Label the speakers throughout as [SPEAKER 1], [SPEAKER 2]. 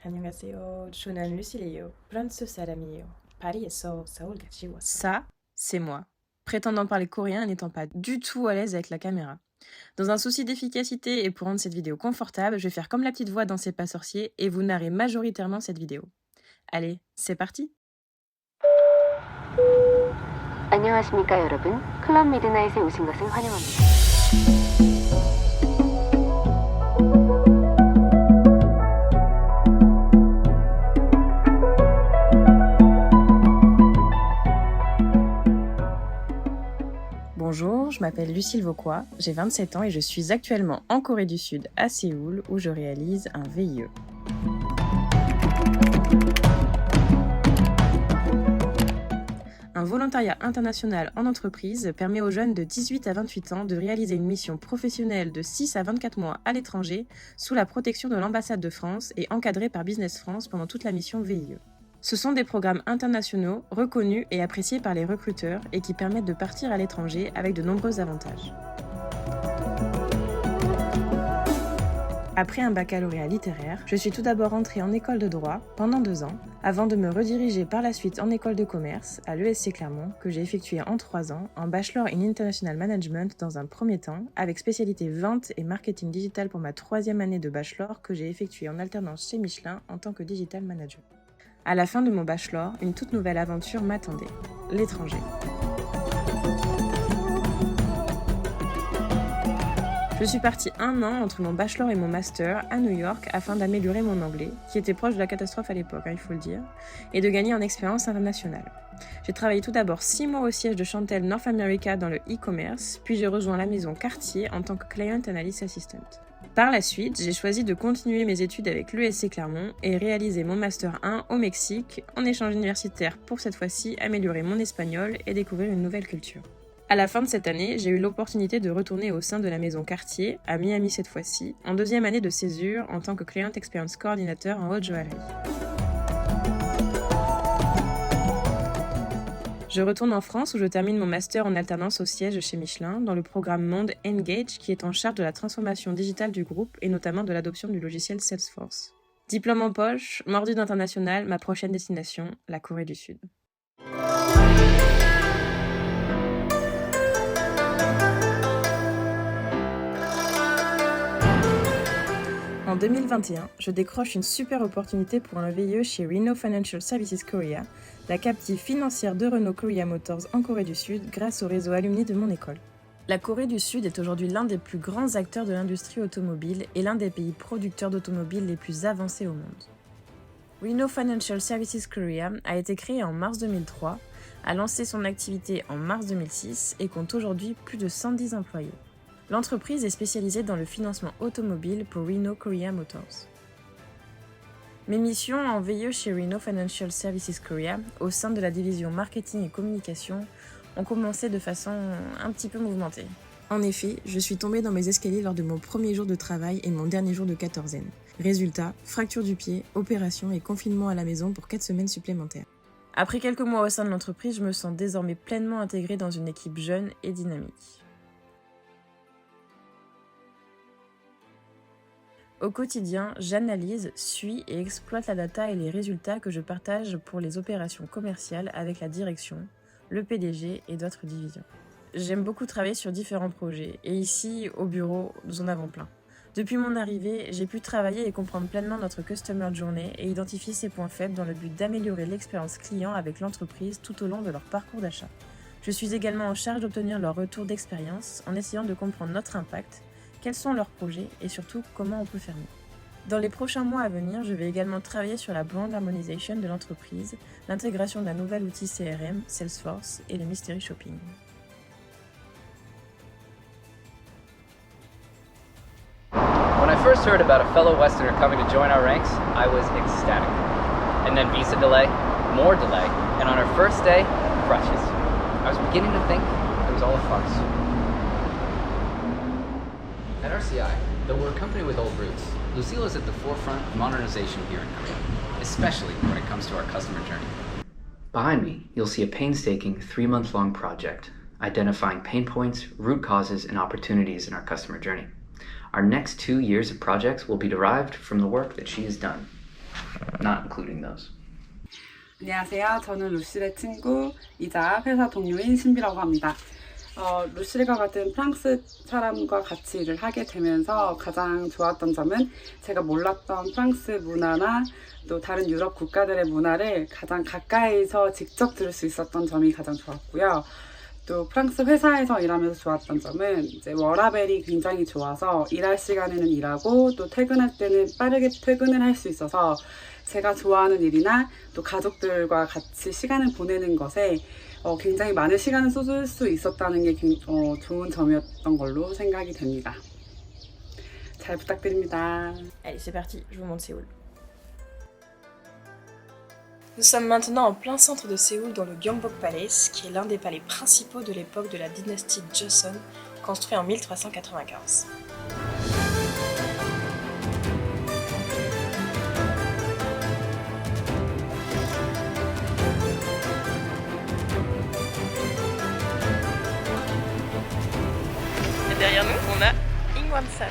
[SPEAKER 1] 안녕하세요. 저는 루시예요. 프랑스 사람이에요. 파리에서 서울까지 왔어요.
[SPEAKER 2] Ça, c'est moi, prétendant parler coréen et n'étant pas du tout à l'aise avec la caméra. Dans un souci d'efficacité et pour rendre cette vidéo confortable, je vais faire comme la petite voix dans C'est pas sorcier et vous narrer majoritairement cette vidéo. Allez, c'est parti!
[SPEAKER 3] 안녕하십니까 여러분. 클럽 미드나잇에 오신 것을 환영합니다.
[SPEAKER 2] Bonjour, je m'appelle Lucille Vauquois, j'ai 27 ans et je suis actuellement en Corée du Sud, à Séoul, où je réalise un VIE. Un volontariat international en entreprise permet aux jeunes de 18 à 28 ans de réaliser une mission professionnelle de 6 à 24 mois à l'étranger, sous la protection de l'ambassade de France et encadrée par Business France pendant toute la mission VIE. Ce sont des programmes internationaux reconnus et appréciés par les recruteurs et qui permettent de partir à l'étranger avec de nombreux avantages. Après un baccalauréat littéraire, je suis tout d'abord entrée en école de droit pendant 2 ans, avant de me rediriger par la suite en école de commerce à l'ESC Clermont, que j'ai effectué en 3 ans, en Bachelor in International Management dans un premier temps, avec spécialité vente et marketing digital pour ma 3e année de bachelor que j'ai effectuée en alternance chez Michelin en tant que digital manager. À la fin de mon bachelor, une toute nouvelle aventure m'attendait, l'étranger. Je suis partie 1 an entre mon bachelor et mon master à New York afin d'améliorer mon anglais, qui était proche de la catastrophe à l'époque, il faut le dire, et de gagner en expérience internationale. J'ai travaillé tout d'abord 6 mois au siège de Chantel North America dans le e-commerce, puis j'ai rejoint la maison Cartier en tant que Client Analyst Assistant. Par la suite, j'ai choisi de continuer mes études avec l'ESC Clermont et réaliser mon Master 1 au Mexique, en échange universitaire pour cette fois-ci améliorer mon espagnol et découvrir une nouvelle culture. À la fin de cette année, j'ai eu l'opportunité de retourner au sein de la maison Cartier, à Miami cette fois-ci, en 2e année de césure en tant que Client Experience Coordinator en haute joaillerie. Je retourne en France où je termine mon master en alternance au siège chez Michelin dans le programme Monde Engage qui est en charge de la transformation digitale du groupe et notamment de l'adoption du logiciel Salesforce. Diplôme en poche, mordu d'international, ma prochaine destination, la Corée du Sud. En 2021, je décroche une super opportunité pour un VIE chez Renault Financial Services Korea, la captive financière de Renault Korea Motors en Corée du Sud grâce au réseau alumni de mon école. La Corée du Sud est aujourd'hui l'un des plus grands acteurs de l'industrie automobile et l'un des pays producteurs d'automobiles les plus avancés au monde. Renault Financial Services Korea a été créé en mars 2003, a lancé son activité en mars 2006 et compte aujourd'hui plus de 110 employés. L'entreprise est spécialisée dans le financement automobile pour Renault Korea Motors. Mes missions en VIE chez Renault Financial Services Korea, au sein de la division marketing et communication, ont commencé de façon un petit peu mouvementée. En effet, je suis tombée dans mes escaliers lors de mon premier jour de travail et mon dernier jour de quatorzaine. Résultat, fracture du pied, opération et confinement à la maison pour 4 semaines supplémentaires. Après quelques mois au sein de l'entreprise, je me sens désormais pleinement intégrée dans une équipe jeune et dynamique. Au quotidien, j'analyse, suis et exploite la data et les résultats que je partage pour les opérations commerciales avec la direction, le PDG et d'autres divisions. J'aime beaucoup travailler sur différents projets et ici, au bureau, nous en avons plein. Depuis mon arrivée, j'ai pu travailler et comprendre pleinement notre Customer Journey et identifier ses points faibles dans le but d'améliorer l'expérience client avec l'entreprise tout au long de leur parcours d'achat. Je suis également en charge d'obtenir leur retour d'expérience en essayant de comprendre notre impact, quels sont leurs projets et surtout comment on peut faire mieux. Dans les prochains mois à venir, je vais également travailler sur la brand harmonization de l'entreprise, l'intégration d'un nouvel outil CRM, Salesforce et le mystery shopping.
[SPEAKER 4] When I first heard about a fellow Westerner coming to join our ranks, I was ecstatic. And then visa delay, more delay, and on our first day, crutches. I was beginning to think it was all a farce.
[SPEAKER 5] At RCI, though we're a company with old roots, Lucille is at the forefront of modernization here in Korea, especially when it comes to our customer journey. Behind me, you'll see a painstaking 3-month-long project, identifying pain points, root causes, and opportunities in our customer journey. Our next 2 years of projects will be derived from the work that she has done. not including those.
[SPEAKER 6] 안녕하세요. 저는 루실의 친구이자 회사 동료인 신비라고 합니다. 루실과 같은 프랑스 사람과 같이 일을 하게 되면서 가장 좋았던 점은 제가 몰랐던 프랑스 문화나 또 다른 유럽 국가들의 문화를 가장 가까이서 직접 들을 수 있었던 점이 가장 좋았고요. 또 프랑스 회사에서 일하면서 좋았던 점은 이제 워라밸이 굉장히 좋아서 일할 시간에는 일하고 또 퇴근할 때는 빠르게 퇴근을 할 수 있어서 제가 좋아하는 일이나 또 가족들과 같이 시간을 보내는 것에 굉장히 많은 시간을 쏟을 수 있었다는 게 좋은 점이었던 걸로 생각이 됩니다. 잘 부탁드립니다.
[SPEAKER 1] Allez, c'est parti, je vous montre Séoul.
[SPEAKER 2] Nous sommes maintenant en plein centre de Séoul dans le Gyeongbok Palace, qui est l'un des palais principaux de l'époque de la dynastie Joseon, construit en 1395. Et derrière nous, on a Ingwamsan.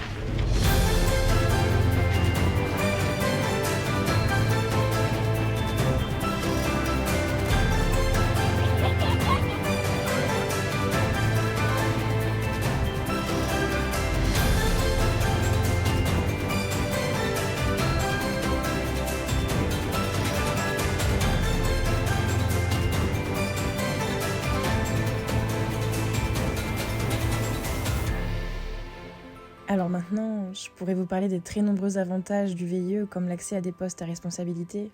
[SPEAKER 2] Alors maintenant, je pourrais vous parler des très nombreux avantages du VIE comme l'accès à des postes à responsabilité,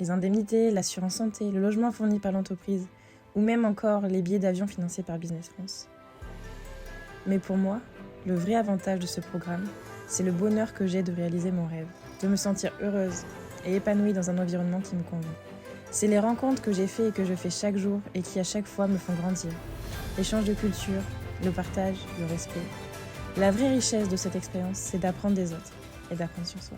[SPEAKER 2] les indemnités, l'assurance santé, le logement fourni par l'entreprise ou même encore les billets d'avion financés par Business France. Mais pour moi, le vrai avantage de ce programme, c'est le bonheur que j'ai de réaliser mon rêve, de me sentir heureuse et épanouie dans un environnement qui me convient. C'est les rencontres que j'ai faites et que je fais chaque jour et qui à chaque fois me font grandir. L'échange de culture, le partage, le respect. La vraie richesse de cette expérience, c'est d'apprendre des autres et d'apprendre sur soi.